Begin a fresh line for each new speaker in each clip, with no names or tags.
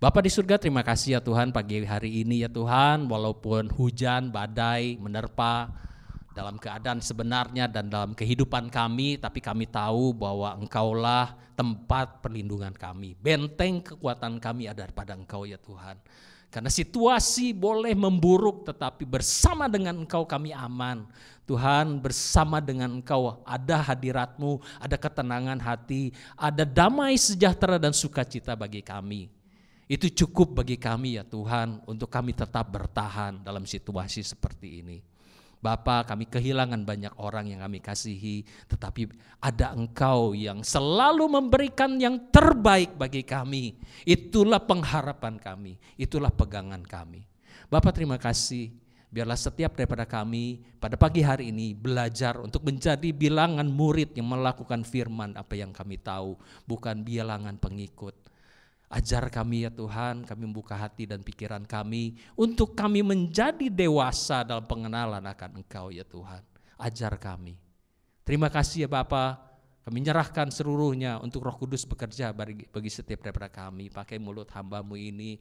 Bapa di surga, terima kasih ya Tuhan pagi hari ini ya Tuhan, walaupun hujan, badai menerpa dalam keadaan sebenarnya dan dalam kehidupan kami, tapi kami tahu bahwa Engkaulah tempat perlindungan kami. Benteng kekuatan kami ada pada Engkau ya Tuhan. Karena situasi boleh memburuk, tetapi bersama dengan Engkau kami aman. Tuhan, bersama dengan Engkau ada hadirat-Mu, ada ketenangan hati, ada damai sejahtera dan sukacita bagi kami. Itu cukup bagi kami ya Tuhan, untuk kami tetap bertahan dalam situasi seperti ini. Bapa, kami kehilangan banyak orang yang kami kasihi, tetapi ada Engkau yang selalu memberikan yang terbaik bagi kami. Itulah pengharapan kami, itulah pegangan kami. Bapa, terima kasih, biarlah setiap daripada kami pada pagi hari ini belajar untuk menjadi bilangan murid yang melakukan firman apa yang kami tahu, bukan bilangan pengikut. Ajar kami ya Tuhan, kami membuka hati dan pikiran kami untuk kami menjadi dewasa dalam pengenalan akan Engkau ya Tuhan. Ajar kami. Terima kasih ya Bapa, kami menyerahkan seluruhnya untuk Roh Kudus bekerja bagi setiap daripada kami. Pakai mulut hamba-Mu ini,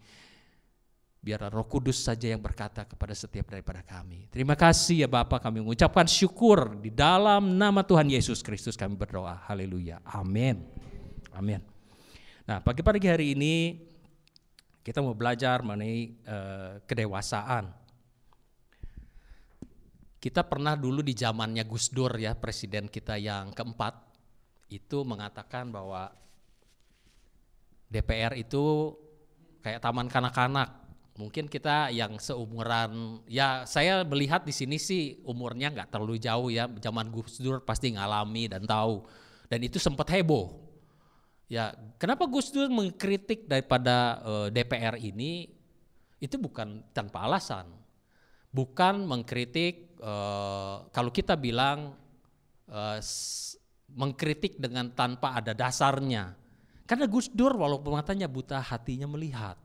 biar Roh Kudus saja yang berkata kepada setiap daripada kami. Terima kasih ya Bapa, kami mengucapkan syukur di dalam nama Tuhan Yesus Kristus kami berdoa. Haleluya. Amin. Amin. Nah, pagi hari ini kita mau belajar mengenai kedewasaan. Kita pernah dulu di zamannya Gus Dur ya, presiden kita yang keempat, itu mengatakan bahwa DPR itu kayak taman kanak-kanak. Mungkin kita yang seumuran, ya saya melihat di sini sih umurnya nggak terlalu jauh ya, zaman Gus Dur pasti ngalami dan tahu. Dan itu sempat heboh. Ya, kenapa Gus Dur mengkritik daripada DPR ini? Itu bukan tanpa alasan. Bukan mengkritik, kalau kita bilang mengkritik dengan tanpa ada dasarnya. Karena Gus Dur walaupun matanya buta, hatinya melihat.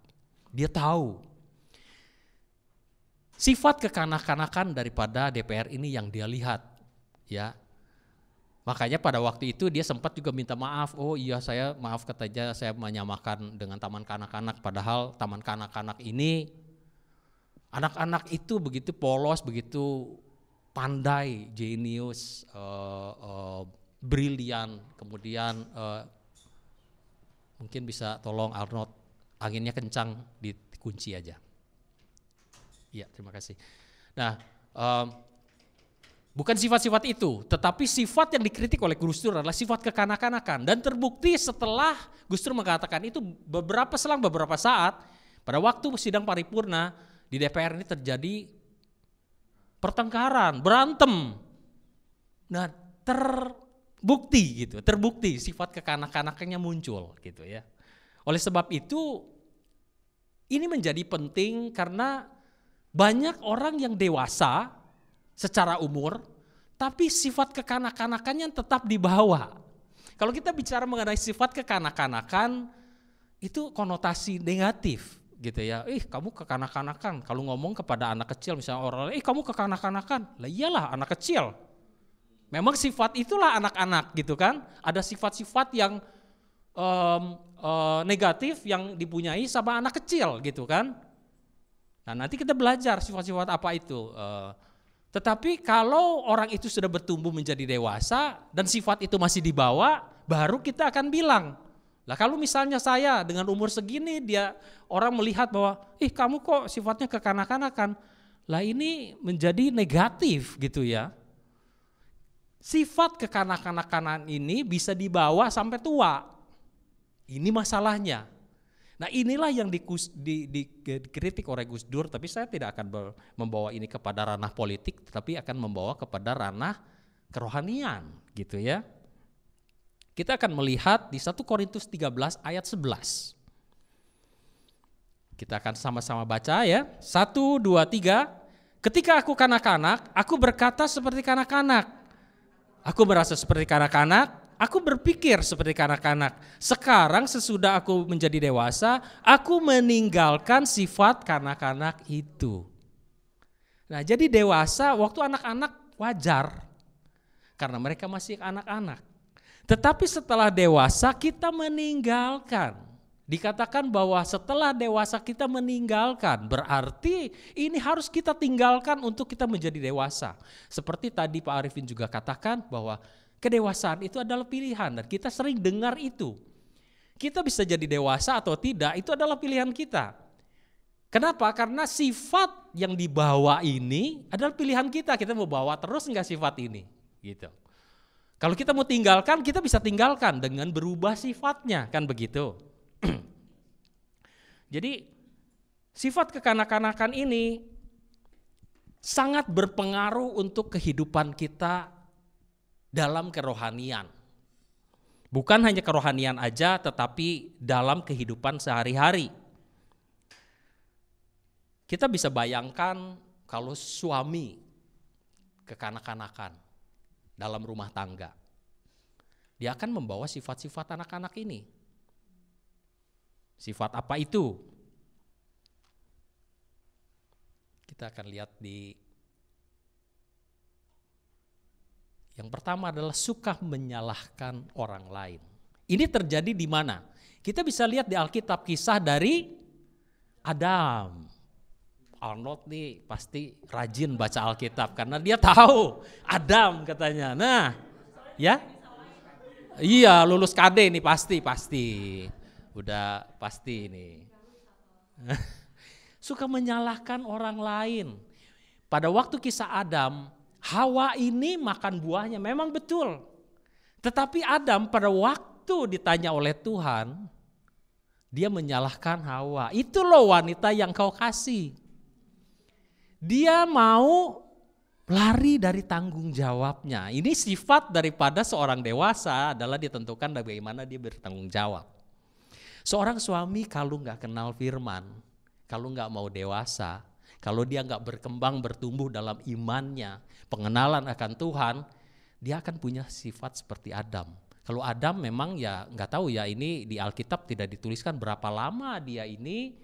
Dia tahu sifat kekanak-kanakan daripada DPR ini yang dia lihat, ya. Makanya pada waktu itu dia sempat juga minta maaf. Oh iya, saya maaf, katanya saya menyamakan dengan taman kanak-kanak. Padahal taman kanak-kanak ini, anak-anak itu begitu polos, begitu pandai, jenius, brilian. Kemudian mungkin bisa tolong Arnold, anginnya kencang, dikunci aja. Iya, terima kasih. Nah, bukan sifat-sifat itu, tetapi sifat yang dikritik oleh Gus Dur adalah sifat kekanak-kanakan. Dan terbukti setelah Gus Dur mengatakan itu, selang beberapa saat, pada waktu sidang paripurna di DPR ini terjadi pertengkaran, berantem. Nah, terbukti sifat kekanak-kanakannya muncul gitu ya. Oleh sebab itu, ini menjadi penting karena banyak orang yang dewasa secara umur, tapi sifat kekanak-kanakannya tetap dibawa. Kalau kita bicara mengenai sifat kekanak-kanakan, itu konotasi negatif gitu ya. Kamu kekanak-kanakan. Kalau ngomong kepada anak kecil misalnya orang, kamu kekanak-kanakan. Lah iyalah, anak kecil. Memang sifat itulah anak-anak gitu kan. Ada sifat-sifat yang negatif yang dipunyai sama anak kecil gitu kan. Nah, nanti kita belajar sifat-sifat apa itu. Tetapi kalau orang itu sudah bertumbuh menjadi dewasa dan sifat itu masih dibawa, baru kita akan bilang. Lah kalau misalnya saya dengan umur segini, orang melihat bahwa, kamu kok sifatnya kekanak-kanakan. Lah ini menjadi negatif gitu ya. Sifat kekanak-kanakan ini bisa dibawa sampai tua. Ini masalahnya. Nah, inilah yang dikritik oleh Gus Dur, tapi saya tidak akan membawa ini kepada ranah politik, tetapi akan membawa kepada ranah kerohanian gitu ya. Kita akan melihat di 1 Korintus 13 ayat 11. Kita akan sama-sama baca ya. 1, 2, 3. Ketika aku kanak-kanak, aku berkata seperti kanak-kanak. Aku merasa seperti kanak-kanak. Aku berpikir seperti kanak-kanak. Sekarang sesudah aku menjadi dewasa, aku meninggalkan sifat kanak-kanak itu. Nah, jadi dewasa waktu anak-anak wajar. Karena mereka masih anak-anak. Tetapi setelah dewasa kita meninggalkan. Dikatakan bahwa setelah dewasa kita meninggalkan, berarti ini harus kita tinggalkan untuk kita menjadi dewasa. Seperti tadi Pak Arifin juga katakan bahwa kedewasaan itu adalah pilihan dan kita sering dengar itu. Kita bisa jadi dewasa atau tidak, itu adalah pilihan kita. Kenapa? Karena sifat yang dibawa ini adalah pilihan kita. Kita mau bawa terus enggak sifat ini? Gitu. Kalau kita mau tinggalkan, kita bisa tinggalkan dengan berubah sifatnya, kan begitu. Jadi sifat kekanak-kanakan ini sangat berpengaruh untuk kehidupan kita dalam kerohanian. Bukan hanya kerohanian aja, tetapi dalam kehidupan sehari-hari. Kita bisa bayangkan kalau suami kekanak-kanakan dalam rumah tangga, dia akan membawa sifat-sifat anak-anak ini. Sifat apa itu? Kita akan lihat di yang pertama adalah suka menyalahkan orang lain. Ini terjadi di mana? Kita bisa lihat di Alkitab kisah dari Adam. Arnold nih pasti rajin baca Alkitab karena dia tahu Adam katanya. Nah, ya? Iya, lulus KD nih pasti. Udah pasti ini. Suka menyalahkan orang lain. Pada waktu kisah Adam, Hawa ini makan buahnya memang betul. Tetapi Adam pada waktu ditanya oleh Tuhan, dia menyalahkan Hawa. Itu loh wanita yang kau kasih. Dia mau lari dari tanggung jawabnya. Ini sifat daripada seorang dewasa adalah ditentukan bagaimana dia bertanggung jawab. Seorang suami kalau nggak kenal firman, kalau nggak mau dewasa, kalau dia nggak berkembang bertumbuh dalam imannya, pengenalan akan Tuhan, dia akan punya sifat seperti Adam. Kalau Adam memang ya nggak tahu ya, ini di Alkitab tidak dituliskan berapa lama dia ini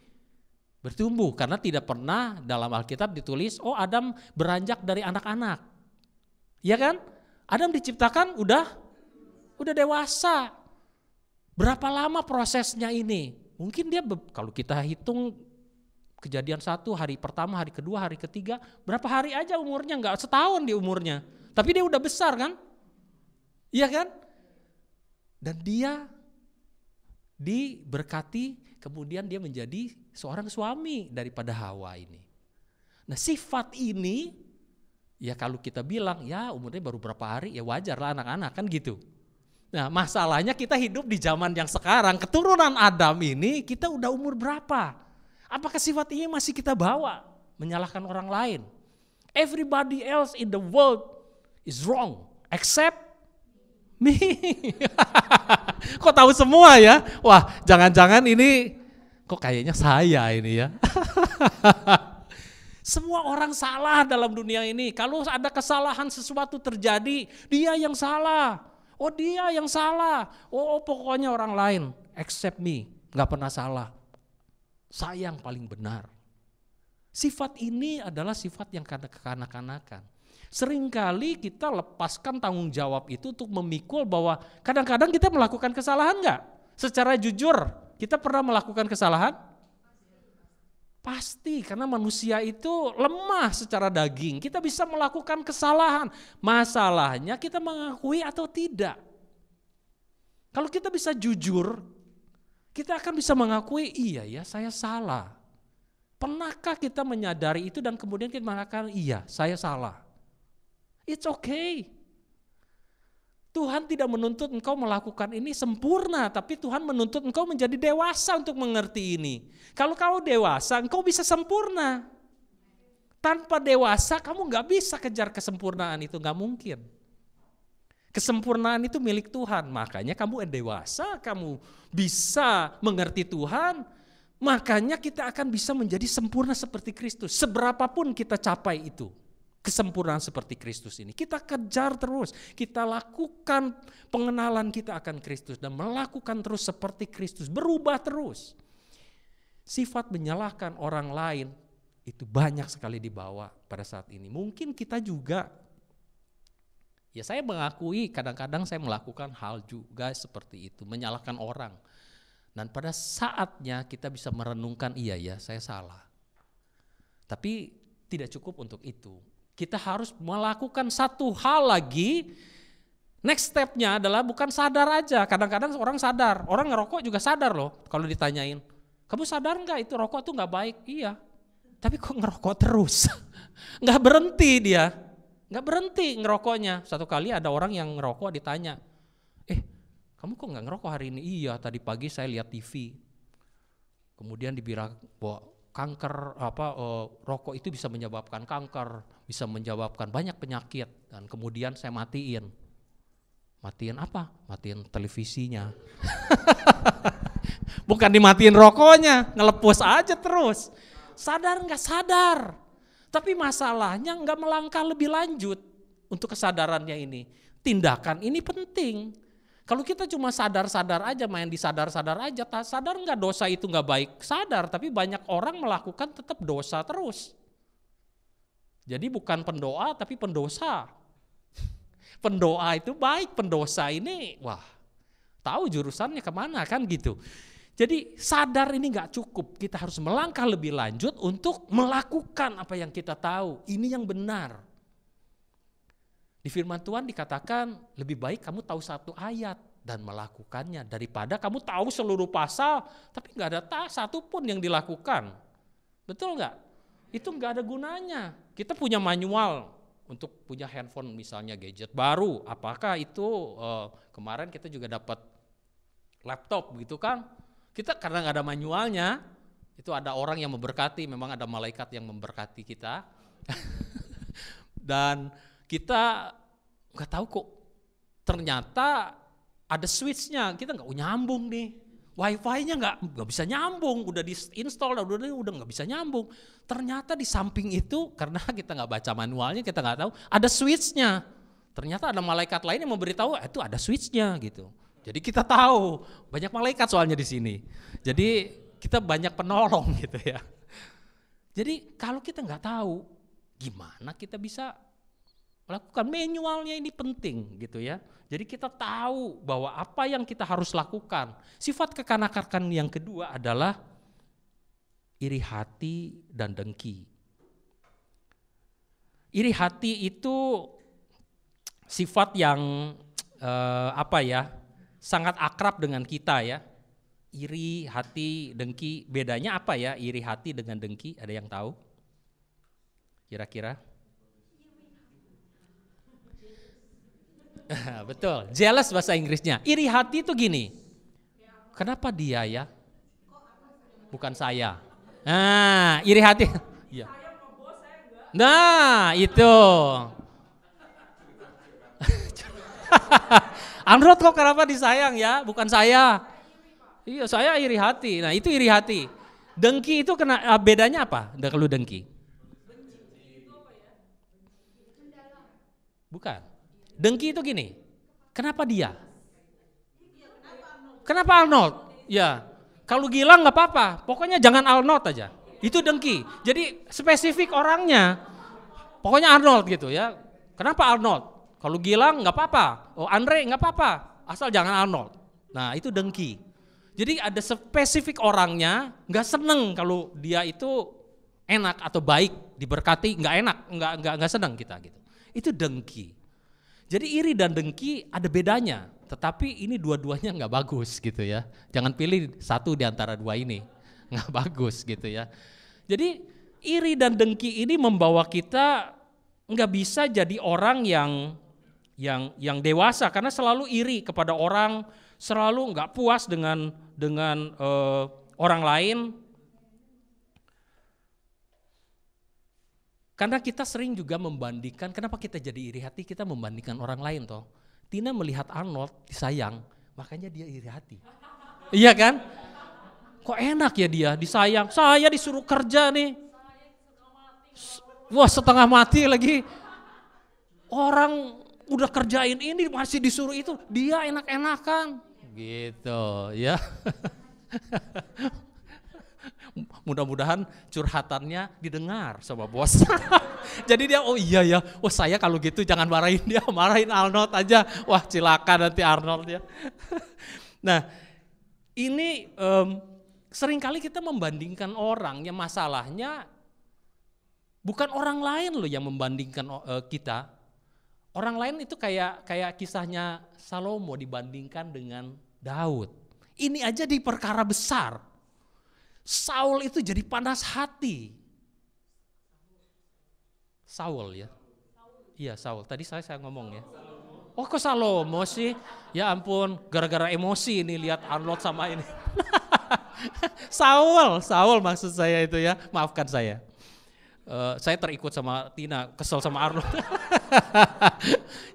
bertumbuh, karena tidak pernah dalam Alkitab ditulis, oh Adam beranjak dari anak-anak. Ya kan? Adam diciptakan udah dewasa. Berapa lama prosesnya ini? Mungkin dia kalau kita hitung kejadian 1, hari pertama, hari kedua, hari ketiga, berapa hari aja umurnya, enggak setahun di umurnya. Tapi dia udah besar kan? Iya kan? Dan dia diberkati, kemudian dia menjadi seorang suami daripada Hawa ini. Nah sifat ini, ya kalau kita bilang ya umurnya baru berapa hari, ya wajar lah anak-anak kan gitu. Nah masalahnya kita hidup di zaman yang sekarang, keturunan Adam ini kita udah umur berapa? Apakah sifat ini masih kita bawa? Menyalahkan orang lain. Everybody else in the world is wrong except me. Kok tahu semua ya? Wah jangan-jangan ini kok kayaknya saya ini ya. Semua orang salah dalam dunia ini. Kalau ada kesalahan sesuatu terjadi, dia yang salah. Oh dia yang salah, oh pokoknya orang lain, except me, gak pernah salah. Saya yang paling benar. Sifat ini adalah sifat yang kekanak-kanakan. Seringkali kita lepaskan tanggung jawab itu untuk memikul bahwa kadang-kadang kita melakukan kesalahan gak? Secara jujur, kita pernah melakukan kesalahan? Pasti, karena manusia itu lemah secara daging. Kita bisa melakukan kesalahan. Masalahnya kita mengakui atau tidak. Kalau kita bisa jujur, kita akan bisa mengakui, iya ya saya salah. Pernahkah kita menyadari itu dan kemudian kita mengatakan, iya saya salah. It's okay. Tuhan tidak menuntut engkau melakukan ini sempurna, tapi Tuhan menuntut engkau menjadi dewasa untuk mengerti ini. Kalau kau dewasa, engkau bisa sempurna. Tanpa dewasa, kamu gak bisa kejar kesempurnaan itu, gak mungkin. Kesempurnaan itu milik Tuhan, makanya kamu dewasa, kamu bisa mengerti Tuhan, makanya kita akan bisa menjadi sempurna seperti Kristus. Seberapapun kita capai itu. Kesempurnaan seperti Kristus ini. Kita kejar terus, kita lakukan pengenalan kita akan Kristus dan melakukan terus seperti Kristus, berubah terus. Sifat menyalahkan orang lain itu banyak sekali dibawa pada saat ini. Mungkin kita juga, ya saya mengakui kadang-kadang saya melakukan hal juga seperti itu, menyalahkan orang. Dan pada saatnya kita bisa merenungkan, iya ya saya salah. Tapi tidak cukup untuk itu. Kita harus melakukan satu hal lagi. Next step-nya adalah bukan sadar aja. Kadang-kadang orang sadar, orang ngerokok juga sadar loh kalau ditanyain. Kamu sadar nggak itu rokok tuh nggak baik? Iya. Tapi kok ngerokok terus? Nggak berhenti dia. Nggak berhenti ngerokoknya. Satu kali ada orang yang ngerokok ditanya, kamu kok nggak ngerokok hari ini? Iya, tadi pagi saya lihat TV. Kemudian dibilang bahwa kanker rokok itu bisa menyebabkan kanker, bisa menyebabkan banyak penyakit. Dan kemudian saya matiin. Matiin apa? Matiin televisinya. Bukan dimatiin rokoknya, ngelepus aja terus. Sadar nggak sadar. Tapi masalahnya nggak melangkah lebih lanjut untuk kesadarannya ini. Tindakan ini penting. Kalau kita cuma sadar-sadar aja, main di sadar-sadar aja, sadar nggak dosa itu nggak baik? Sadar, tapi banyak orang melakukan tetap dosa terus. Jadi bukan pendoa tapi pendosa. Pendoa itu baik, pendosa ini wah tahu jurusannya kemana kan gitu. Jadi sadar ini nggak cukup, kita harus melangkah lebih lanjut untuk melakukan apa yang kita tahu. Ini yang benar. Di firman Tuhan dikatakan lebih baik kamu tahu satu ayat dan melakukannya daripada kamu tahu seluruh pasal tapi nggak ada satu pun yang dilakukan. Betul nggak? Itu nggak ada gunanya. Kita punya manual untuk punya handphone misalnya gadget baru. Apakah itu kemarin kita juga dapat laptop gitu kan? Kita karena nggak ada manualnya, itu ada orang yang memberkati, memang ada malaikat yang memberkati kita. Dan kita nggak tahu kok, ternyata ada switchnya, kita nggak nyambung nih, wifi-nya nggak bisa nyambung, udah di-install, udah nggak bisa nyambung. Ternyata di samping itu, karena kita nggak baca manualnya, kita nggak tahu, ada switchnya. Ternyata ada malaikat lain yang memberitahu, itu ada switchnya gitu. Jadi kita tahu, banyak malaikat soalnya di sini. Jadi kita banyak penolong gitu ya. Jadi kalau kita nggak tahu, gimana kita bisa lakukan? Manualnya ini penting gitu ya. Jadi kita tahu bahwa apa yang kita harus lakukan. Sifat kekanak-kanakan yang kedua adalah iri hati dan dengki. Iri hati itu sifat yang sangat akrab dengan kita ya. Iri hati, dengki, bedanya apa ya iri hati dengan dengki? Ada yang tahu? Kira-kira? Betul, jealous bahasa Inggrisnya. Iri hati itu gini, kenapa dia ya? Bukan saya. Nah, iri hati. Ya. Nah, itu. Android kok kenapa disayang ya? Bukan saya. Iya, saya iri hati. Nah, itu iri hati. Dengki itu bedanya apa? Kalau dengki? Bukan. Dengki itu gini, kenapa dia? Kenapa Arnold? Ya, kalau Gilang nggak apa-apa, pokoknya jangan Arnold aja. Itu dengki. Jadi spesifik orangnya, pokoknya Arnold gitu ya. Kenapa Arnold? Kalau Gilang nggak apa-apa, Andre nggak apa-apa, asal jangan Arnold. Nah itu dengki. Jadi ada spesifik orangnya, nggak seneng kalau dia itu enak atau baik, diberkati, nggak enak, nggak seneng kita gitu. Itu dengki. Jadi iri dan dengki ada bedanya, tetapi ini dua-duanya nggak bagus gitu ya. Jangan pilih satu di antara dua ini, nggak bagus gitu ya. Jadi iri dan dengki ini membawa kita nggak bisa jadi orang yang dewasa karena selalu iri kepada orang, selalu nggak puas dengan orang lain. Karena kita sering juga membandingkan, kenapa kita jadi iri hati, kita membandingkan orang lain toh. Tina melihat Arnold disayang, makanya dia iri hati. Iya kan? Kok enak ya dia disayang, saya disuruh kerja nih. Wah setengah mati lagi. Orang udah kerjain ini masih disuruh itu, dia enak-enakan. Gitu ya. Mudah-mudahan curhatannya didengar sama bos. Jadi dia oh iya ya, saya kalau gitu jangan marahin dia, marahin Arnold aja. Wah cilaka nanti Arnold ya. Nah Ini seringkali kita membandingkan orang, yang masalahnya bukan orang lain loh yang membandingkan kita. Orang lain itu kayak kisahnya Salomo dibandingkan dengan Daud. Ini aja di perkara besar. Saul itu jadi panas hati. Saul ya? Iya Saul, tadi saya ngomong ya. Oh kok Salomo sih? Ya ampun, gara-gara emosi ini lihat Arnold sama ini. Saul maksud saya itu ya, maafkan saya. Saya terikut sama Tina, kesel sama Arnold.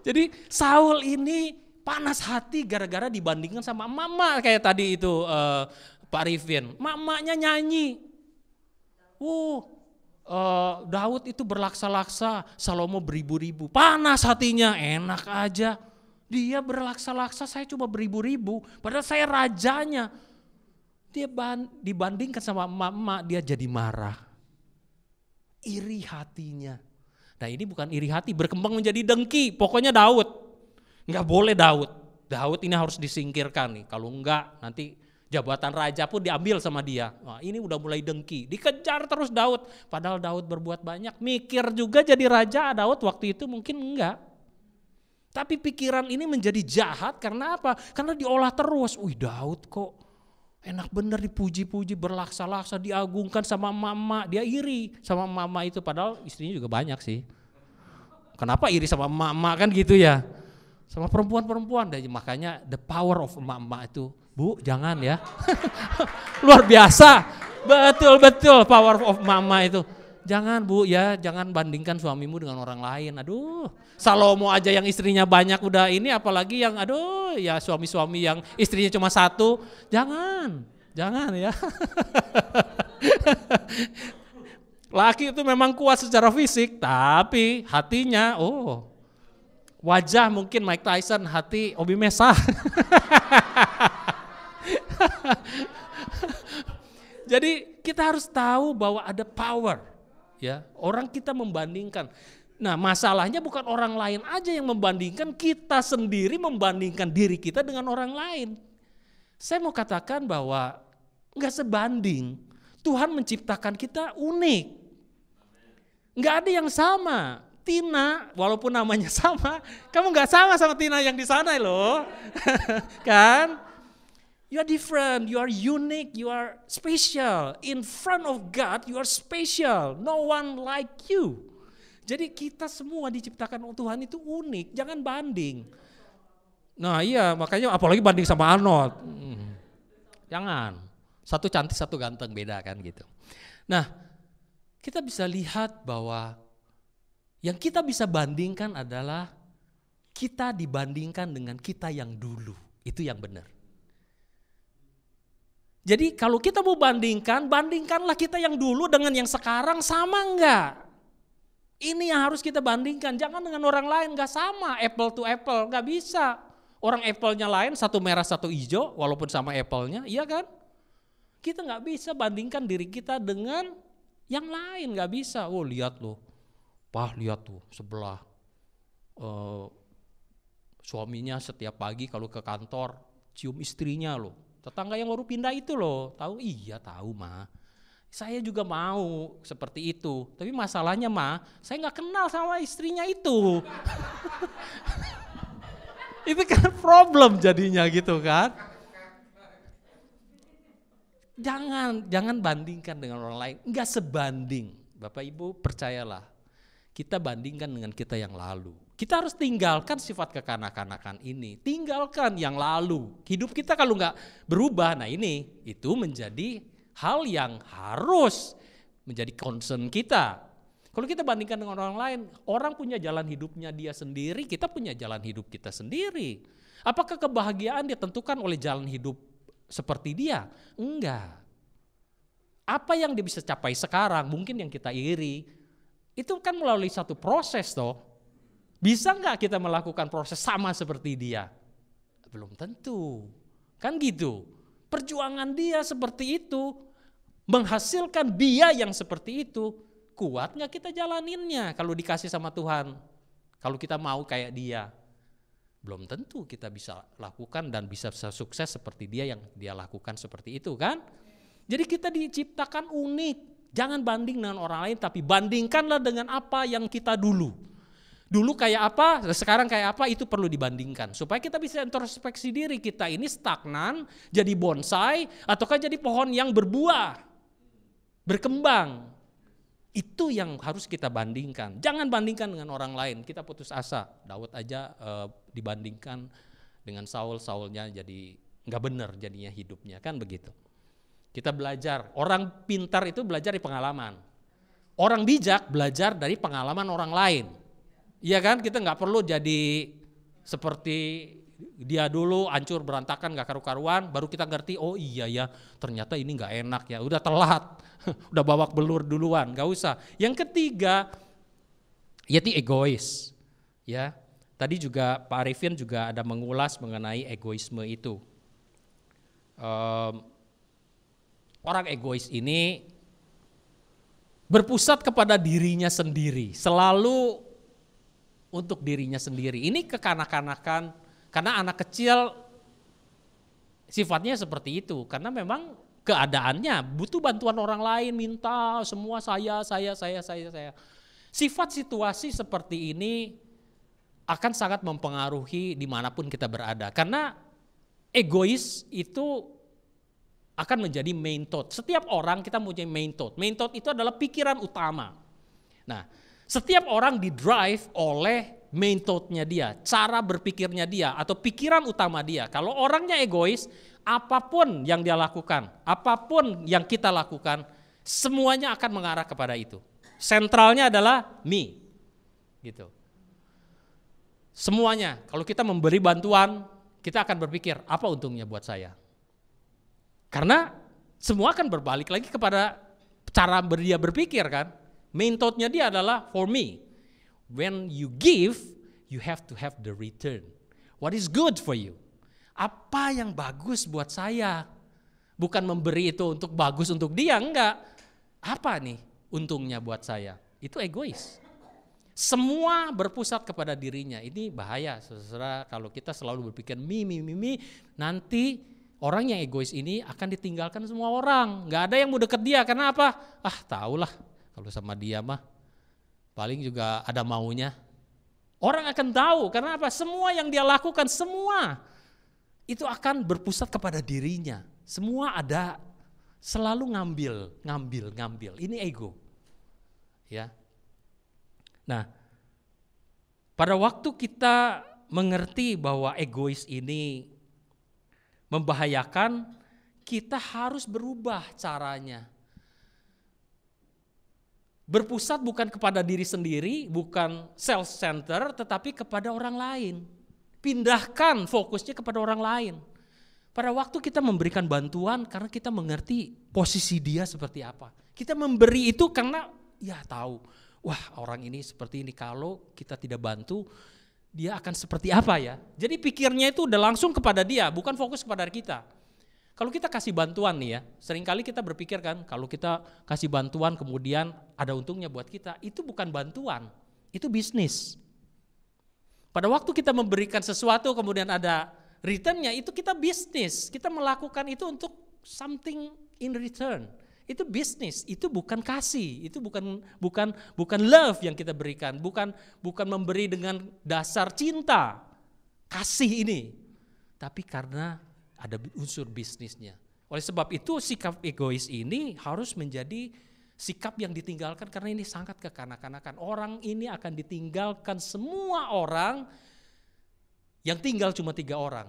Jadi Saul ini panas hati gara-gara dibandingkan sama mama kayak tadi itu Pak Rifin. Mamanya nyanyi. Daud itu berlaksa-laksa, Salomo beribu-ribu. Panas hatinya, enak aja. Dia berlaksa-laksa, saya cuma beribu-ribu. Padahal saya rajanya. Dia dibandingkan sama emak-emak, dia jadi marah. Iri hatinya. Nah ini bukan iri hati, berkembang menjadi dengki. Pokoknya Daud. Enggak boleh Daud. Daud ini harus disingkirkan nih. Kalau enggak nanti jabatan raja pun diambil sama dia. Nah, ini udah mulai dengki. Dikejar terus Daud. Padahal Daud berbuat banyak. Mikir juga jadi raja Daud waktu itu mungkin enggak. Tapi pikiran ini menjadi jahat karena apa? Karena diolah terus. Wih Daud kok enak bener dipuji-puji, berlaksa-laksa, diagungkan sama mama. Dia iri sama mama itu. Padahal istrinya juga banyak sih. Kenapa iri sama mama kan gitu ya? Sama perempuan-perempuan. Makanya the power of mama itu. Bu, jangan ya. Luar biasa. Betul-betul power of mama itu. Jangan Bu ya, jangan bandingkan suamimu dengan orang lain. Aduh, Salomo aja yang istrinya banyak udah ini, apalagi yang ya suami-suami yang istrinya cuma satu. Jangan ya. Laki itu memang kuat secara fisik, tapi hatinya, wajah mungkin Mike Tyson, hati Obi Mesa. Jadi kita harus tahu bahwa ada power, ya. Orang kita membandingkan. Nah, masalahnya bukan orang lain aja yang membandingkan, kita sendiri membandingkan diri kita dengan orang lain. Saya mau katakan bahwa enggak sebanding. Tuhan menciptakan kita unik. Enggak ada yang sama. Tina, walaupun namanya sama, kamu enggak sama Tina yang di sana loh. Kan? You are different, you are unique, you are special. In front of God, you are special. No one like you. Jadi kita semua diciptakan Tuhan itu unik, jangan banding. Nah iya, makanya apalagi banding sama Arnold. Jangan, satu cantik, satu ganteng, beda kan gitu. Nah, kita bisa lihat bahwa yang kita bisa bandingkan adalah kita dibandingkan dengan kita yang dulu. Itu yang benar. Jadi kalau kita mau bandingkan, bandingkanlah kita yang dulu dengan yang sekarang, sama enggak? Ini yang harus kita bandingkan, jangan dengan orang lain, enggak sama, apple to apple, enggak bisa. Orang apple-nya lain, satu merah satu hijau, walaupun sama apple-nya, iya kan? Kita enggak bisa bandingkan diri kita dengan yang lain, enggak bisa. Oh lihat loh, lihat tuh sebelah suaminya setiap pagi kalau ke kantor cium istrinya loh. Tetangga yang baru pindah itu loh, tahu? Iya tahu Ma. Saya juga mau seperti itu. Tapi masalahnya Ma, saya nggak kenal sama istrinya itu. Itu kan problem jadinya gitu kan. Jangan bandingkan dengan orang lain. Nggak sebanding. Bapak Ibu percayalah. Kita bandingkan dengan kita yang lalu. Kita harus tinggalkan sifat kekanak-kanakan ini. Tinggalkan yang lalu. Hidup kita kalau nggak berubah, nah itu menjadi hal yang harus menjadi concern kita. Kalau kita bandingkan dengan orang lain, orang punya jalan hidupnya dia sendiri, kita punya jalan hidup kita sendiri. Apakah kebahagiaan ditentukan oleh jalan hidup seperti dia? Enggak. Apa yang dia bisa capai sekarang, mungkin yang kita iri, itu kan melalui satu proses toh. Bisa nggak kita melakukan proses sama seperti dia? Belum tentu, kan gitu. Perjuangan dia seperti itu, menghasilkan dia yang seperti itu, kuat nggak kita jalaninnya kalau dikasih sama Tuhan? Kalau kita mau kayak dia. belum tentu kita bisa lakukan dan bisa sukses seperti dia yang dia lakukan seperti itu kan. Jadi kita diciptakan unik. Jangan banding dengan orang lain, tapi bandingkanlah dengan apa yang kita dulu. Dulu kayak apa, sekarang kayak apa, itu perlu dibandingkan. Supaya kita bisa introspeksi diri, kita ini stagnan, jadi bonsai, ataukah jadi pohon yang berbuah, berkembang. Itu yang harus kita bandingkan. Jangan bandingkan dengan orang lain, kita putus asa. Daud aja dibandingkan dengan Saul, Saulnya jadi nggak benar jadinya hidupnya, kan begitu. Kita belajar, orang pintar itu belajar dari pengalaman. Orang bijak belajar dari pengalaman orang lain. Iya kan, kita nggak perlu jadi seperti dia dulu hancur berantakan nggak karu-karuan, baru kita ngerti oh iya ya ternyata ini nggak enak ya, udah telat, udah babak belur duluan, nggak usah. Yang ketiga, yaitu egois. Ya, tadi juga Pak Arifin juga ada mengulas mengenai egoisme itu. Orang egois ini berpusat kepada dirinya sendiri, selalu untuk dirinya sendiri. Ini kekanak-kanakan, karena anak kecil sifatnya seperti itu, karena memang keadaannya butuh bantuan orang lain, minta semua saya. Sifat situasi seperti ini akan sangat mempengaruhi dimanapun kita berada, karena egois itu akan menjadi main thought. Setiap orang kita mempunyai main thought. Main thought itu adalah pikiran utama. Nah, setiap orang didrive oleh main thought-nya dia, cara berpikirnya dia, atau pikiran utama dia. Kalau orangnya egois, apapun yang dia lakukan, apapun yang kita lakukan, semuanya akan mengarah kepada itu. Sentralnya adalah me, gitu. Semuanya, kalau kita memberi bantuan, kita akan berpikir, apa untungnya buat saya? Karena semua akan berbalik lagi kepada cara dia berpikir kan. Main thought-nya dia adalah for me. When you give, you have to have the return. What is good for you? Apa yang bagus buat saya? Bukan memberi itu untuk bagus untuk dia, enggak. Apa nih untungnya buat saya? Itu egois. Semua berpusat kepada dirinya. Ini bahaya, saudara, kalau kita selalu berpikir me, nanti orang yang egois ini akan ditinggalkan semua orang. Enggak ada yang mau deket dia, karena apa? Tahulah. Kalau sama dia mah paling juga ada maunya. Orang akan tahu karena apa? Semua yang dia lakukan, semua itu akan berpusat kepada dirinya. Semua ada, selalu ngambil. Ini ego. Ya. Nah, pada waktu kita mengerti bahwa egois ini membahayakan, kita harus berubah caranya. Berpusat bukan kepada diri sendiri, bukan self-center, tetapi kepada orang lain. Pindahkan fokusnya kepada orang lain. Pada waktu kita memberikan bantuan karena kita mengerti posisi dia seperti apa. Kita memberi itu karena ya tahu, wah orang ini seperti ini, kalau kita tidak bantu, dia akan seperti apa ya. Jadi pikirnya itu udah langsung kepada dia, bukan fokus kepada kita. Kalau kita kasih bantuan nih ya, seringkali kita berpikir kan, kalau kita kasih bantuan kemudian ada untungnya buat kita, itu bukan bantuan, itu bisnis. Pada waktu kita memberikan sesuatu kemudian ada returnnya, itu kita bisnis, kita melakukan itu untuk something in return. Itu bisnis, itu bukan kasih, itu bukan love yang kita berikan, bukan memberi dengan dasar cinta, kasih ini, tapi karena ada unsur bisnisnya. Oleh sebab itu sikap egois ini harus menjadi sikap yang ditinggalkan karena ini sangat kekanak-kanakan. Orang ini akan ditinggalkan semua orang, yang tinggal cuma 3 orang.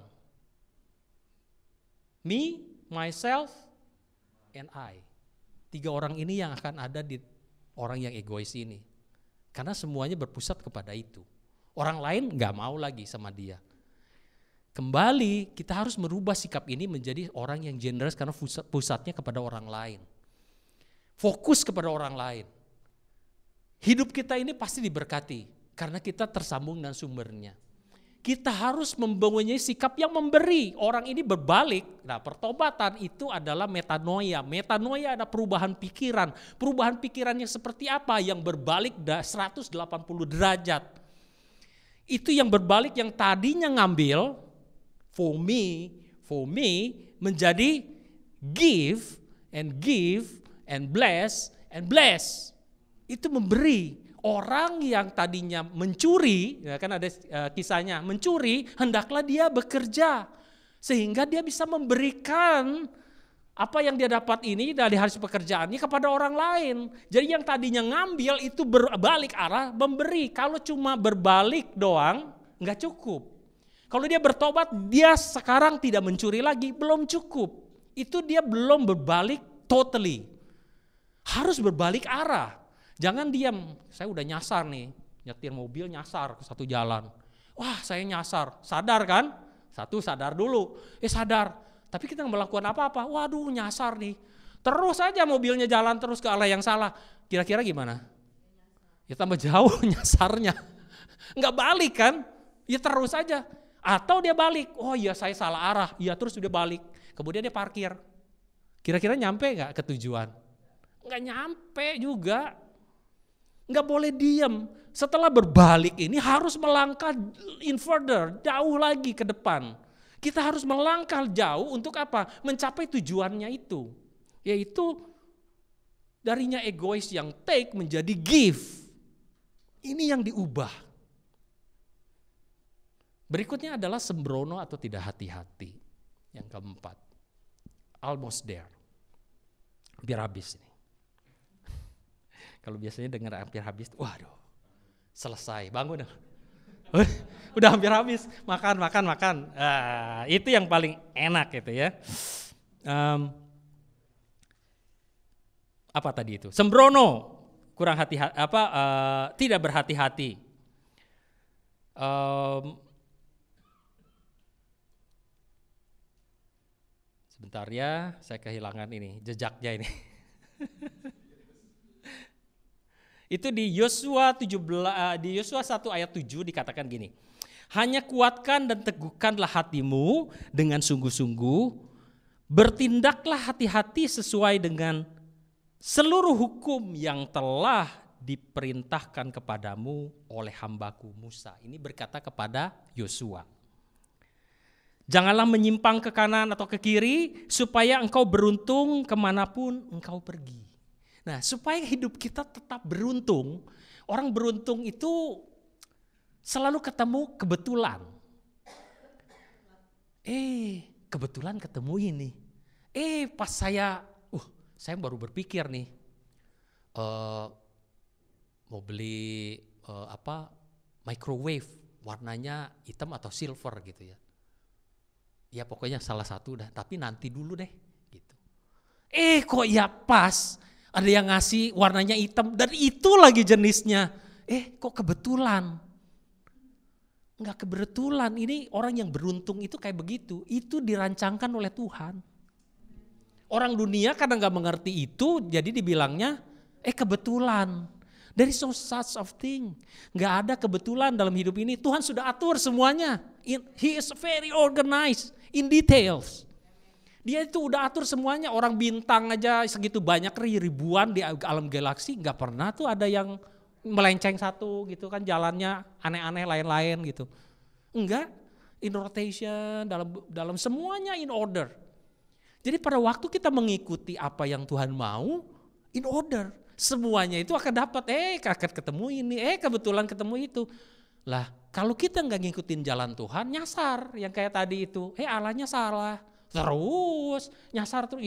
Me, myself, and I. 3 orang ini yang akan ada di orang yang egois ini. Karena semuanya berpusat kepada itu. Orang lain gak mau lagi sama dia. Kembali kita harus merubah sikap ini menjadi orang yang generous karena pusatnya kepada orang lain. Fokus kepada orang lain. Hidup kita ini pasti diberkati karena kita tersambung dengan sumbernya. Kita harus mempunyai sikap yang memberi. Orang ini berbalik. Nah, pertobatan itu adalah metanoia. Metanoia ada perubahan pikiran. Perubahan pikirannya seperti apa? Yang berbalik 180 derajat. Itu yang berbalik, yang tadinya ngambil for me menjadi give and bless. Itu memberi. Orang yang tadinya mencuri, ya kan ada kisahnya, mencuri, hendaklah dia bekerja sehingga dia bisa memberikan apa yang dia dapat ini dari hasil pekerjaannya kepada orang lain. Jadi yang tadinya ngambil itu berbalik arah, memberi. Kalau cuma berbalik doang nggak cukup. Kalau dia bertobat, dia sekarang tidak mencuri lagi, belum cukup. Itu dia belum berbalik totally. Harus berbalik arah. Jangan diam, saya udah nyasar nih, nyetir mobil nyasar ke satu jalan. Wah, saya nyasar, sadar kan? Satu, sadar dulu. Sadar, tapi kita nggak melakukan apa-apa. Waduh, nyasar nih. Terus aja mobilnya jalan terus ke arah yang salah. Kira-kira gimana? Ya tambah jauh nyasarnya. Nggak balik kan? Ya terus aja. Atau dia balik, oh iya saya salah arah. Ya terus dia balik. Kemudian dia parkir. Kira-kira nyampe nggak ke tujuan? Nggak nyampe juga. Nggak boleh diam. Setelah berbalik ini harus melangkah in further, jauh lagi ke depan. Kita harus melangkah jauh untuk apa? Mencapai tujuannya itu. Yaitu darinya egois yang take menjadi give. Ini yang diubah. Berikutnya adalah sembrono atau tidak hati-hati. Yang keempat. Almost there. Hampir habis ini. Kalau biasanya dengar hampir habis, waduh, selesai, bangun. Udah hampir habis, makan. Itu yang paling enak gitu ya. Apa tadi itu? Sembrono, kurang hati-hati, tidak berhati-hati. Sebentar ya, saya kehilangan ini jejaknya ini. Itu di Yosua 1 ayat 7 dikatakan gini. Hanya kuatkan dan teguhkanlah hatimu dengan sungguh-sungguh, bertindaklah hati-hati sesuai dengan seluruh hukum yang telah diperintahkan kepadamu oleh hambaku Musa. Ini berkata kepada Yosua. Janganlah menyimpang ke kanan atau ke kiri supaya engkau beruntung kemanapun engkau pergi. Nah, supaya hidup kita tetap beruntung, orang beruntung itu selalu ketemu kebetulan. Kebetulan ketemu ini. Pas saya baru berpikir nih, mau beli microwave warnanya hitam atau silver gitu ya. Ya pokoknya salah satu dah, tapi nanti dulu deh gitu. Kok ya pas. Ada yang ngasih warnanya hitam dan itu lagi jenisnya. Kok kebetulan? Enggak kebetulan, ini orang yang beruntung itu kayak begitu. Itu dirancangkan oleh Tuhan. Orang dunia kadang gak mengerti itu, jadi dibilangnya kebetulan. There is no such of thing. Gak ada kebetulan dalam hidup ini. Tuhan sudah atur semuanya. He is very organized in details. Dia itu udah atur semuanya, orang bintang aja segitu banyak ribuan di alam galaksi, nggak pernah tuh ada yang melenceng satu gitu kan, jalannya aneh-aneh lain-lain gitu. Enggak, in rotation, dalam semuanya in order. Jadi pada waktu kita mengikuti apa yang Tuhan mau, in order. Semuanya itu akan dapat, akan ketemu ini, kebetulan ketemu itu. Lah kalau kita nggak ngikutin jalan Tuhan, nyasar yang kayak tadi itu, Allahnya salah. Terus nyasar terus,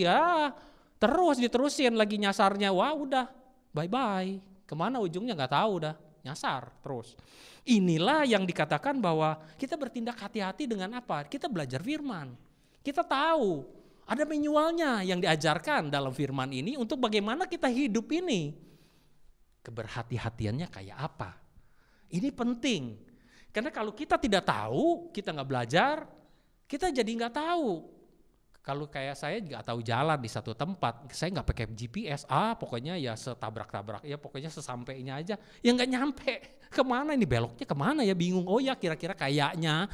terus diterusin lagi nyasarnya, wah udah bye-bye. Kemana ujungnya nggak tahu dah, nyasar terus. Inilah yang dikatakan bahwa kita bertindak hati-hati dengan apa? Kita belajar firman. Kita tahu ada manualnya yang diajarkan dalam firman ini untuk bagaimana kita hidup ini. Keberhati-hatiannya kayak apa? Ini penting. Karena kalau kita tidak tahu, kita nggak belajar, kita jadi nggak tahu. Kalau kayak saya nggak tahu jalan di satu tempat, saya nggak pakai GPS, pokoknya ya setabrak-tabrak, ya pokoknya sesampainya aja, ya nggak nyampe. Kemana ini beloknya kemana ya, bingung. Kira-kira kayaknya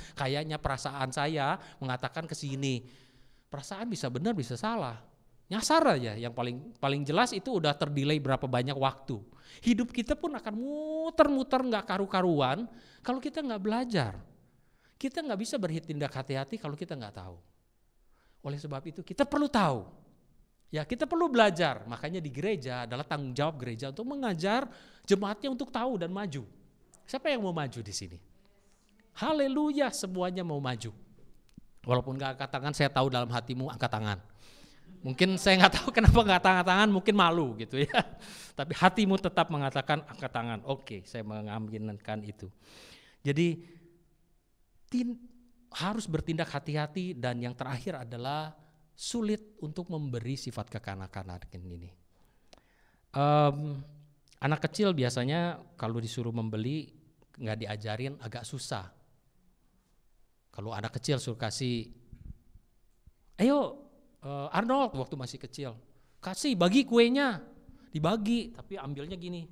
perasaan saya mengatakan ke sini. Perasaan bisa benar bisa salah. Nyasar aja, yang paling jelas itu udah terdelay berapa banyak waktu. Hidup kita pun akan muter-muter gak karu-karuan kalau kita gak belajar. Kita gak bisa bertindak hati-hati kalau kita gak tahu. Oleh sebab itu kita perlu tahu. Ya, kita perlu belajar. Makanya di gereja adalah tanggung jawab gereja untuk mengajar jemaatnya untuk tahu dan maju. Siapa yang mau maju di sini? Haleluya, semuanya mau maju. Walaupun gak angkat tangan, saya tahu dalam hatimu angkat tangan. Mungkin saya nggak tahu kenapa nggak angkat tangan, mungkin malu gitu ya. Tapi hatimu tetap mengatakan angkat tangan. Oke, saya mengaminkan itu. Jadi harus bertindak hati-hati, dan yang terakhir adalah sulit untuk memberi sifat kekanak-kanakan ini. Anak kecil biasanya kalau disuruh membeli nggak diajarin, agak susah. Kalau anak kecil suruh kasih, ayo Arnold waktu masih kecil, kasih bagi kuenya, dibagi tapi ambilnya gini.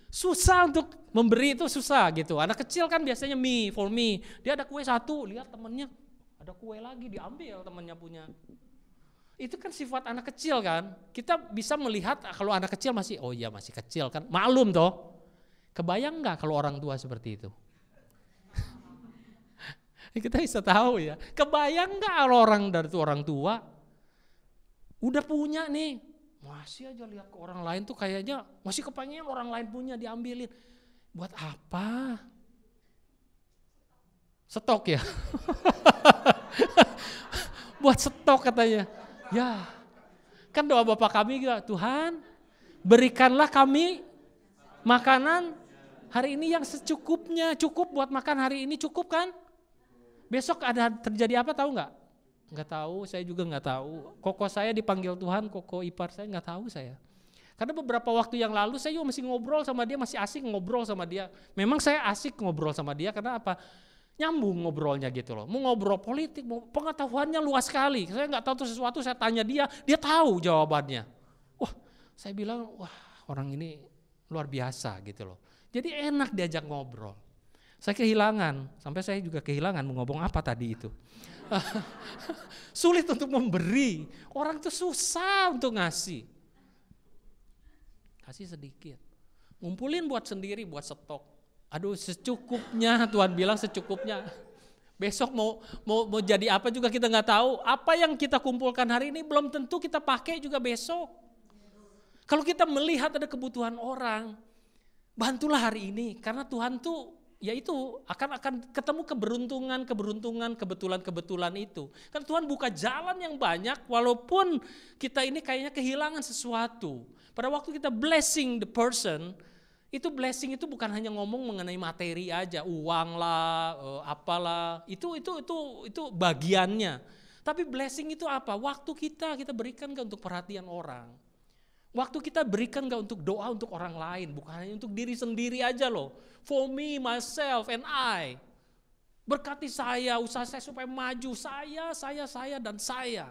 Susah untuk memberi, itu susah gitu. Anak kecil kan biasanya me, for me. Dia ada kue satu, lihat temennya ada kue lagi, diambil temennya punya. Itu kan sifat anak kecil kan. Kita bisa melihat kalau anak kecil masih, oh iya masih kecil kan, maklum toh. Kebayang nggak kalau orang tua seperti itu? Kita bisa tahu ya. Kebayang nggak kalau orang tua udah punya nih, masih aja lihat ke orang lain tuh kayaknya masih kepengen orang lain punya diambilin. Buat apa? Stok ya. Buat stok katanya. Ya. Kan doa Bapa kami juga, Tuhan, berikanlah kami makanan hari ini yang secukupnya. Cukup buat makan hari ini, cukup kan? Besok ada terjadi apa tahu nggak? Nggak tahu, saya juga nggak tahu. Koko saya dipanggil Tuhan, koko ipar saya nggak tahu saya. Karena beberapa waktu yang lalu saya juga masih ngobrol sama dia, masih asik ngobrol sama dia. Memang saya asik ngobrol sama dia karena apa? Nyambung ngobrolnya gitu loh. Mau ngobrol politik, mau pengetahuannya luas sekali. Saya nggak tahu sesuatu, saya tanya dia tahu jawabannya. Wah, saya bilang, wah orang ini luar biasa gitu loh. Jadi enak diajak ngobrol. Saya kehilangan, sampai saya juga kehilangan mau ngomong apa tadi itu. Sulit untuk memberi, orang itu susah untuk ngasih. Kasih sedikit, ngumpulin buat sendiri, buat stok. Aduh secukupnya, Tuhan bilang secukupnya. Besok mau jadi apa juga kita nggak tahu. Apa yang kita kumpulkan hari ini belum tentu kita pakai juga besok. Kalau kita melihat ada kebutuhan orang, bantulah hari ini, karena Tuhan tuh yaitu akan ketemu kebetulan itu. Karena Tuhan buka jalan yang banyak walaupun kita ini kayaknya kehilangan sesuatu. Pada waktu kita blessing the person, itu blessing itu bukan hanya ngomong mengenai materi aja, uang lah, apalah, itu bagiannya. Tapi blessing itu apa? Waktu kita berikan gak untuk perhatian orang? Waktu kita berikan gak untuk doa untuk orang lain, bukan hanya untuk diri sendiri aja loh. For me, myself, and I. Berkati saya, usaha saya supaya maju, saya, dan saya.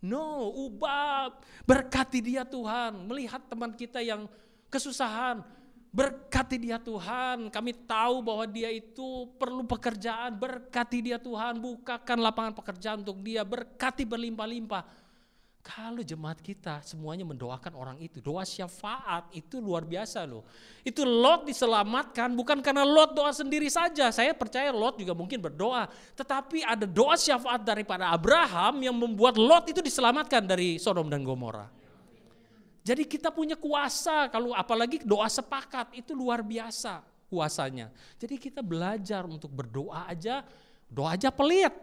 No, ubah, berkati dia Tuhan. Melihat teman kita yang kesusahan, berkati dia Tuhan. Kami tahu bahwa dia itu perlu pekerjaan, berkati dia Tuhan. Bukakan lapangan pekerjaan untuk dia, berkati berlimpah-limpah. Kalau jemaat kita semuanya mendoakan orang itu, doa syafaat itu luar biasa loh. Itu Lot diselamatkan bukan karena Lot doa sendiri saja. Saya percaya Lot juga mungkin berdoa. Tetapi ada doa syafaat daripada Abraham yang membuat Lot itu diselamatkan dari Sodom dan Gomora. Jadi kita punya kuasa, kalau apalagi doa sepakat itu luar biasa kuasanya. Jadi kita belajar untuk berdoa aja pelit.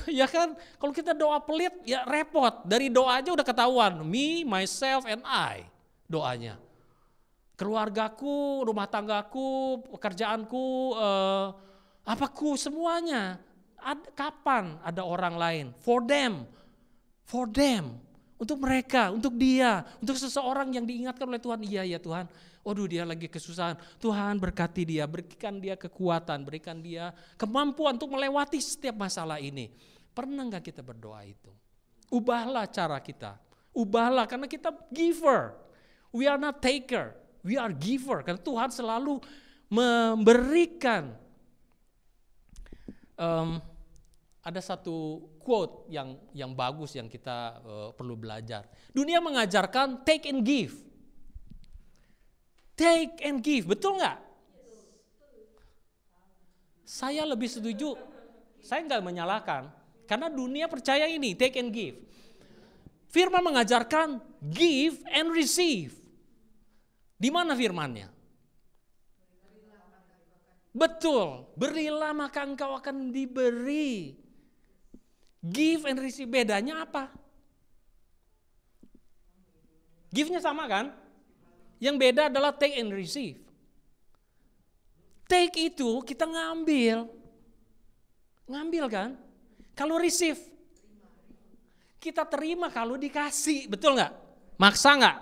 Ya kan, kalau kita doa pelit ya repot. Dari doa aja udah ketahuan, me, myself, and I doanya. Keluargaku, rumah tanggaku, pekerjaanku, apaku semuanya. Kapan ada orang lain? For them, untuk mereka, untuk dia, untuk seseorang yang diingatkan oleh Tuhan. Iya ya Tuhan, waduh dia lagi kesusahan. Tuhan berkati dia, berikan dia kekuatan, berikan dia kemampuan untuk melewati setiap masalah ini. Pernah gak kita berdoa itu? Ubahlah cara kita, ubahlah karena kita giver. We are not taker, we are giver. Karena Tuhan selalu memberikan ada satu quote yang bagus yang kita perlu belajar. Dunia mengajarkan take and give. Take and give, betul nggak? Saya lebih setuju, saya nggak menyalahkan. Karena dunia percaya ini, take and give. Firman mengajarkan give and receive. Di mana firmannya? Betul, berilah maka engkau akan diberi. Give and receive, bedanya apa? Give-nya sama kan? Yang beda adalah take and receive. Take itu kita ngambil kan? Kalau receive, kita terima kalau dikasih, betul nggak? Maksa nggak?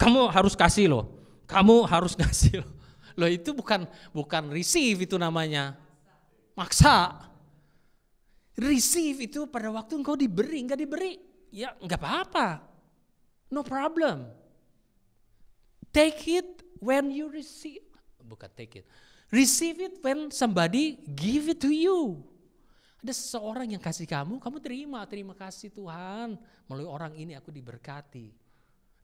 Kamu harus kasih loh, kamu harus kasih loh. Loh itu bukan receive itu namanya, maksa. Receive itu pada waktu engkau diberi, enggak diberi, ya enggak apa-apa. No problem. Take it when you receive. Bukan take it. Receive it when somebody give it to you. Ada seseorang yang kasih kamu terima kasih Tuhan. Melalui orang ini aku diberkati.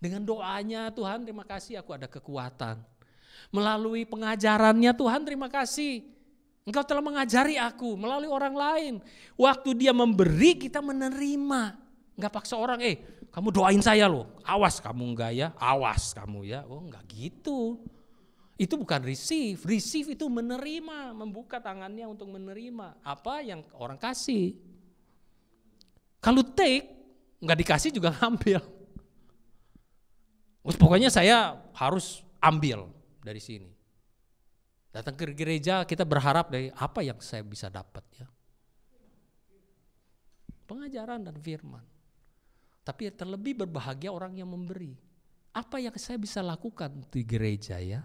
Dengan doanya Tuhan terima kasih aku ada kekuatan. Melalui pengajarannya Tuhan terima kasih. Engkau telah mengajari aku melalui orang lain. Waktu dia memberi kita menerima. Enggak paksa orang, kamu doain saya loh. Awas kamu enggak ya, awas kamu ya. Oh enggak gitu. Itu bukan receive. Receive itu menerima, membuka tangannya untuk menerima apa yang orang kasih. Kalau take, enggak dikasih juga ngambil. Pokoknya saya harus ambil dari sini. Datang ke gereja kita berharap dari apa yang saya bisa dapat ya. Pengajaran dan firman. Tapi terlebih berbahagia orang yang memberi. Apa yang saya bisa lakukan di gereja ya?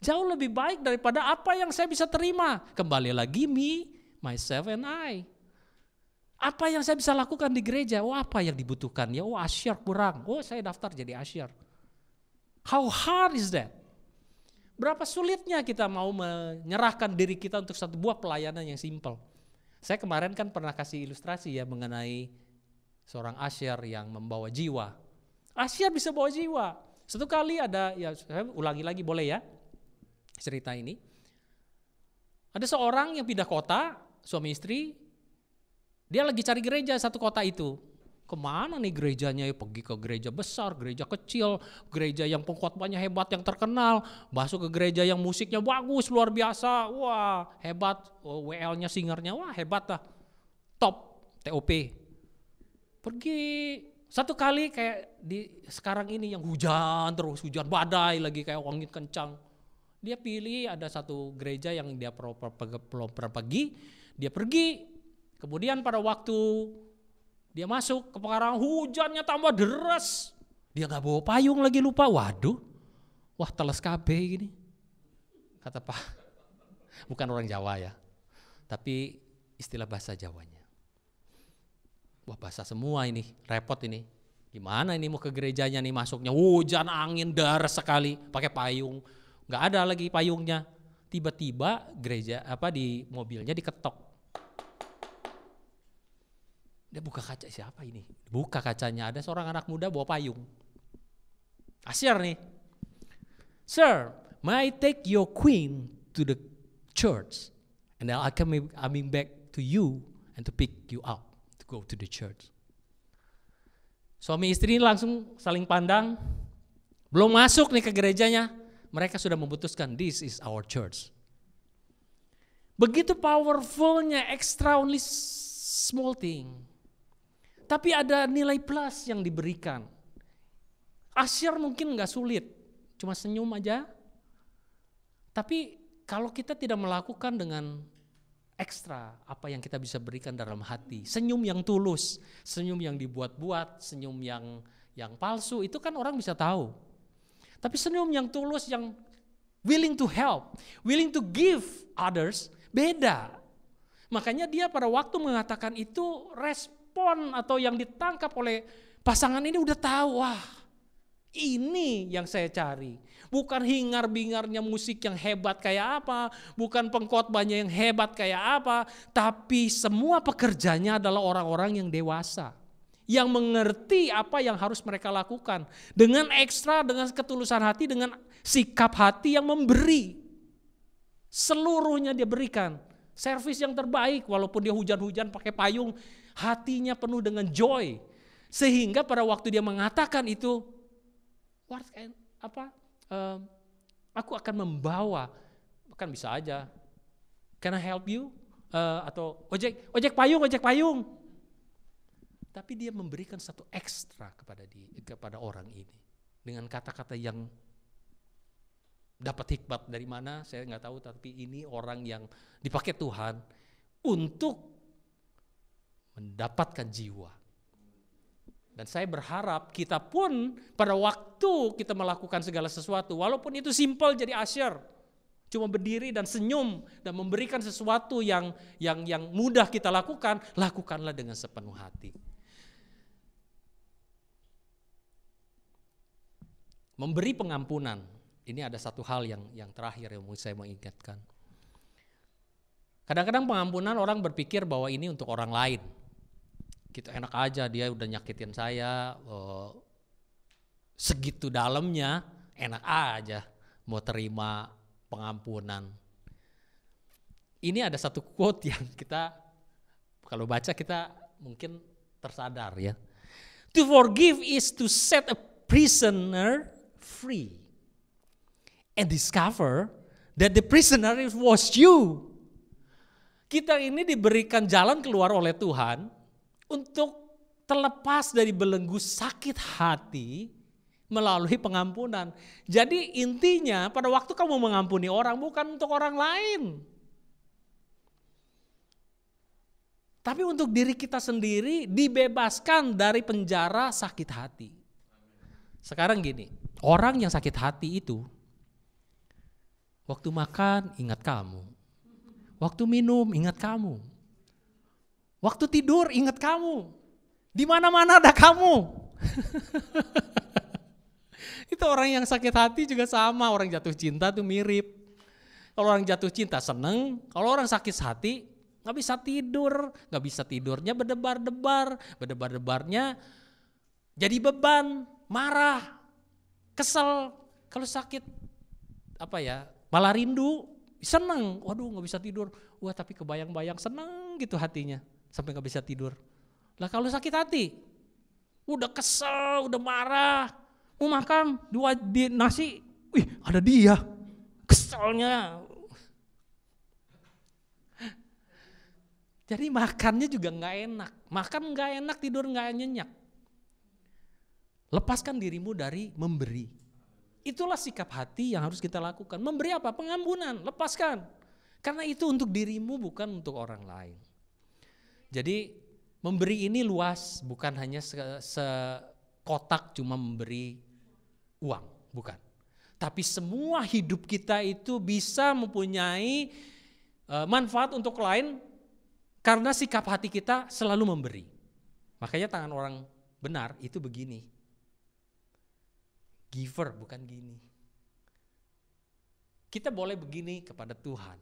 Jauh lebih baik daripada apa yang saya bisa terima. Kembali lagi me, myself and I. Apa yang saya bisa lakukan di gereja? Apa yang dibutuhkan? Ya, asyar kurang. Saya daftar jadi asyar. How hard is that? Berapa sulitnya kita mau menyerahkan diri kita untuk satu buah pelayanan yang simpel. Saya kemarin kan pernah kasih ilustrasi ya mengenai seorang asyar yang membawa jiwa. Asyar bisa bawa jiwa. Satu kali ada, ya saya ulangi lagi boleh ya cerita ini. Ada seorang yang pindah kota, suami istri, dia lagi cari gereja satu kota itu. Kemana nih gerejanya? Ya, pergi ke gereja besar, gereja kecil, gereja yang pengkhotbahnya hebat yang terkenal, masuk ke gereja yang musiknya bagus luar biasa, wah hebat, WL-nya singernya wah hebat lah, top, TOP. Pergi satu kali kayak di sekarang ini yang hujan terus, hujan badai lagi kayak angin kencang. Dia pilih ada satu gereja yang dia pernah pergi, dia pergi, kemudian pada waktu dia masuk ke pekarangan hujannya tambah deras. Dia gak bawa payung lagi lupa. Waduh, wah teles kabeh gini. Kata Pak, bukan orang Jawa ya. Tapi istilah bahasa Jawanya. Wah basah semua ini, repot ini. Gimana ini mau ke gerejanya nih masuknya. Hujan, angin, deras sekali, pakai payung. Gak ada lagi payungnya. Tiba-tiba gereja di mobilnya diketok. Dia buka kaca, siapa ini? Buka kacanya, ada seorang anak muda bawa payung. Asyar nih. Sir, may I take your queen to the church? And then I coming back to you and to pick you up to go to the church. Suami istri ini langsung saling pandang. Belum masuk nih ke gerejanya. Mereka sudah memutuskan, this is our church. Begitu powerfulnya, extra only small thing. Tapi ada nilai plus yang diberikan. Asyar mungkin gak sulit, cuma senyum aja. Tapi kalau kita tidak melakukan dengan ekstra apa yang kita bisa berikan dalam hati, senyum yang tulus, senyum yang dibuat-buat, senyum yang palsu, itu kan orang bisa tahu. Tapi senyum yang tulus, yang willing to help, willing to give others, beda. Makanya dia pada waktu mengatakan itu respon atau yang ditangkap oleh pasangan ini udah tahu, wah Ini yang saya cari. Bukan hingar-bingarnya musik yang hebat kayak apa, bukan pengkhotbahnya yang hebat kayak apa, tapi semua pekerjanya adalah orang-orang yang dewasa, yang mengerti apa yang harus mereka lakukan. Dengan ekstra, dengan ketulusan hati, dengan sikap hati yang memberi. Seluruhnya dia berikan. Servis yang terbaik, walaupun dia hujan-hujan pakai payung, hatinya penuh dengan joy. Sehingga pada waktu dia mengatakan itu, aku akan membawa, kan bisa aja, can I help you? Atau ojek payung. Tapi dia memberikan satu ekstra kepada orang ini dengan kata-kata yang dapat hikmat dari mana saya nggak tahu, tapi ini orang yang dipakai Tuhan untuk mendapatkan jiwa. Dan saya berharap kita pun pada waktu kita melakukan segala sesuatu, walaupun itu simple jadi usher, cuma berdiri dan senyum dan memberikan sesuatu yang mudah kita lakukan, lakukanlah dengan sepenuh hati. Memberi pengampunan, ini ada satu hal yang terakhir yang saya mau ingatkan. Kadang-kadang pengampunan orang berpikir bahwa ini untuk orang lain. Kita enak aja, dia udah nyakitin saya, segitu dalamnya enak aja mau terima pengampunan. Ini ada satu quote yang kita kalau baca kita mungkin tersadar ya. To forgive is to set a prisoner free and discover that the prisoner was you. Kita ini diberikan jalan keluar oleh Tuhan untuk terlepas dari belenggu sakit hati melalui pengampunan. Jadi intinya pada waktu kamu mengampuni orang bukan untuk orang lain, tapi untuk diri kita sendiri, dibebaskan dari penjara sakit hati. Sekarang gini, orang yang sakit hati itu waktu makan ingat kamu, waktu minum ingat kamu, waktu tidur ingat kamu, di mana-mana ada kamu. Itu orang yang sakit hati juga sama, orang jatuh cinta tuh mirip. Kalau orang jatuh cinta seneng, kalau orang sakit hati nggak bisa tidur, nggak bisa tidurnya berdebar-debarnya jadi beban, marah, kesel. Kalau sakit malah rindu, seneng, waduh nggak bisa tidur, wah tapi kebayang-bayang seneng gitu hatinya. Sampai gak bisa tidur. Lah kalau sakit hati, udah kesel, udah marah, mau makan di nasi, wih ada dia, keselnya. Jadi makannya juga gak enak, makan gak enak, tidur gak nyenyak. Lepaskan dirimu dari memberi. Itulah sikap hati yang harus kita lakukan. Memberi apa? Pengampunan, lepaskan. Karena itu untuk dirimu bukan untuk orang lain. Jadi memberi ini luas, bukan hanya sekotak cuma memberi uang, bukan. Tapi semua hidup kita itu bisa mempunyai manfaat untuk lain karena sikap hati kita selalu memberi. Makanya tangan orang benar itu begini. Giver bukan gini. Kita boleh begini kepada Tuhan.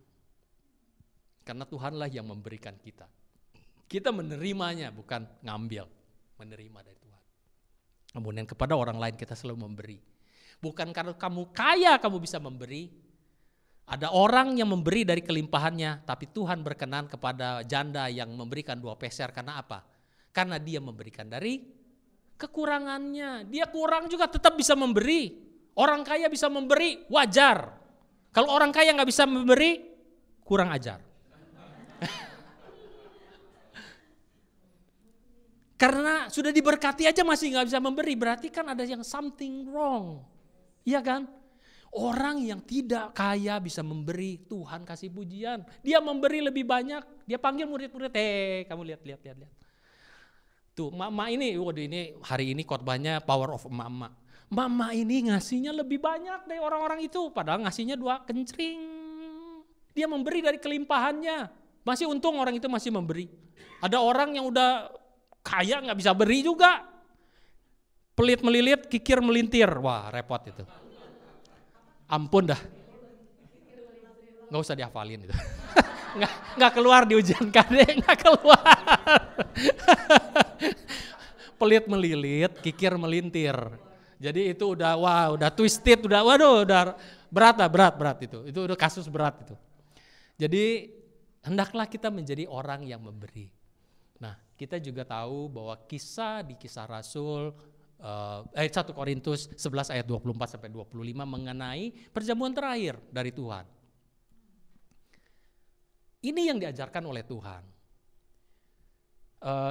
Karena Tuhanlah yang memberikan kita. Kita menerimanya, bukan ngambil, menerima dari Tuhan. Kemudian kepada orang lain kita selalu memberi. Bukan karena kamu kaya kamu bisa memberi. Ada orang yang memberi dari kelimpahannya, tapi Tuhan berkenan kepada janda yang memberikan 2 peser karena apa? Karena dia memberikan dari kekurangannya. Dia kurang juga tetap bisa memberi. Orang kaya bisa memberi, wajar. Kalau orang kaya nggak bisa memberi, kurang ajar. Karena sudah diberkati aja masih gak bisa memberi, berarti kan ada yang something wrong. Iya kan? Orang yang tidak kaya bisa memberi, Tuhan kasih pujian. Dia memberi lebih banyak, dia panggil murid-murid, kamu lihat. Tuh mama ini, waduh ini hari ini khotbahnya power of mama. Mama ini ngasihnya lebih banyak dari orang-orang itu, padahal ngasihnya 2 kencring. Dia memberi dari kelimpahannya, masih untung orang itu masih memberi. Ada orang yang udah kaya nggak bisa beri juga. Pelit melilit, kikir melintir. Wah, repot itu. Ampun dah. Nggak usah dihafalin itu. nggak keluar di ujian KD, nggak keluar. Pelit melilit, kikir melintir. Jadi itu udah twisted, udah berat itu. Itu udah kasus berat itu. Jadi hendaklah kita menjadi orang yang memberi. Nah, kita juga tahu bahwa di kisah Rasul 1 Korintus 11 ayat 24 sampai 25 mengenai perjamuan terakhir dari Tuhan. Ini yang diajarkan oleh Tuhan.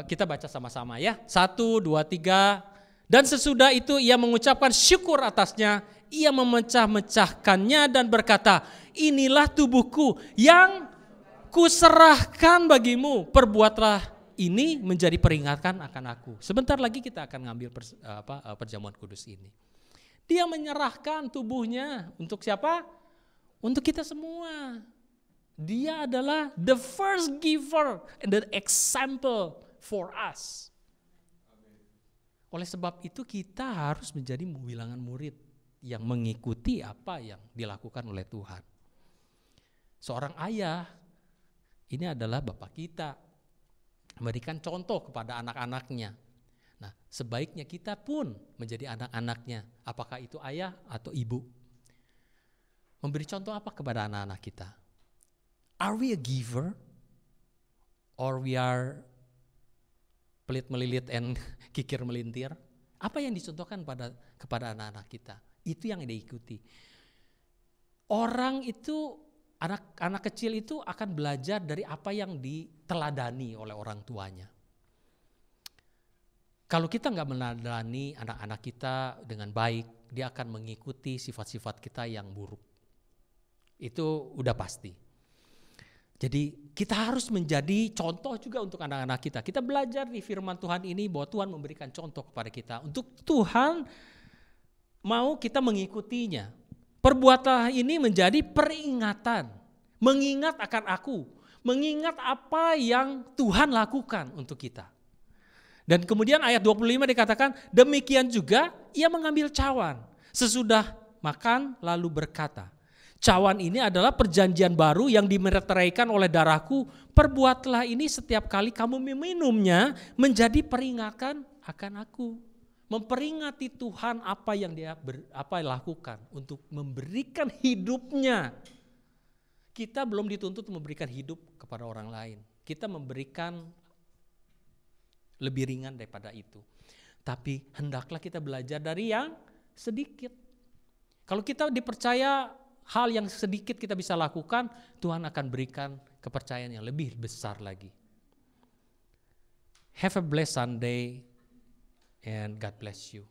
Kita baca sama-sama ya. 1, 2, 3. Dan sesudah itu ia mengucapkan syukur atasnya. Ia memecah-mecahkannya dan berkata, inilah tubuhku yang kuserahkan bagimu. Perbuatlah ini menjadi peringatan akan aku. Sebentar lagi kita akan ngambil perjamuan kudus ini. Dia menyerahkan tubuhnya untuk siapa? Untuk kita semua. Dia adalah the first giver and the example for us. Oleh sebab itu kita harus menjadi bilangan murid yang mengikuti apa yang dilakukan oleh Tuhan. Seorang ayah, ini adalah bapak kita, memberikan contoh kepada anak-anaknya. Nah, sebaiknya kita pun menjadi anak-anaknya, apakah itu ayah atau ibu. Memberi contoh apa kepada anak-anak kita? Are we a giver? Or we are pelit melilit and kikir melintir? Apa yang dicontohkan kepada anak-anak kita? Itu yang diikuti. Orang itu, anak kecil itu akan belajar dari apa yang diteladani oleh orang tuanya. Kalau kita nggak meneladani anak-anak kita dengan baik, dia akan mengikuti sifat-sifat kita yang buruk. Itu udah pasti. Jadi kita harus menjadi contoh juga untuk anak-anak kita. Kita belajar di firman Tuhan ini bahwa Tuhan memberikan contoh kepada kita. Untuk Tuhan mau kita mengikutinya. Perbuatan ini menjadi peringatan. Mengingat akan aku. Mengingat apa yang Tuhan lakukan untuk kita. Dan kemudian ayat 25 dikatakan, demikian juga ia mengambil cawan. Sesudah makan lalu berkata, cawan ini adalah perjanjian baru yang dimeteraikan oleh darahku. Perbuatlah ini setiap kali kamu meminumnya menjadi peringatan akan aku. Memperingati Tuhan apa yang dia lakukan untuk memberikan hidupnya. Kita belum dituntut memberikan hidup kepada orang lain. Kita memberikan lebih ringan daripada itu. Tapi hendaklah kita belajar dari yang sedikit. Kalau kita dipercaya hal yang sedikit kita bisa lakukan, Tuhan akan berikan kepercayaan yang lebih besar lagi. Have a blessed Sunday and God bless you.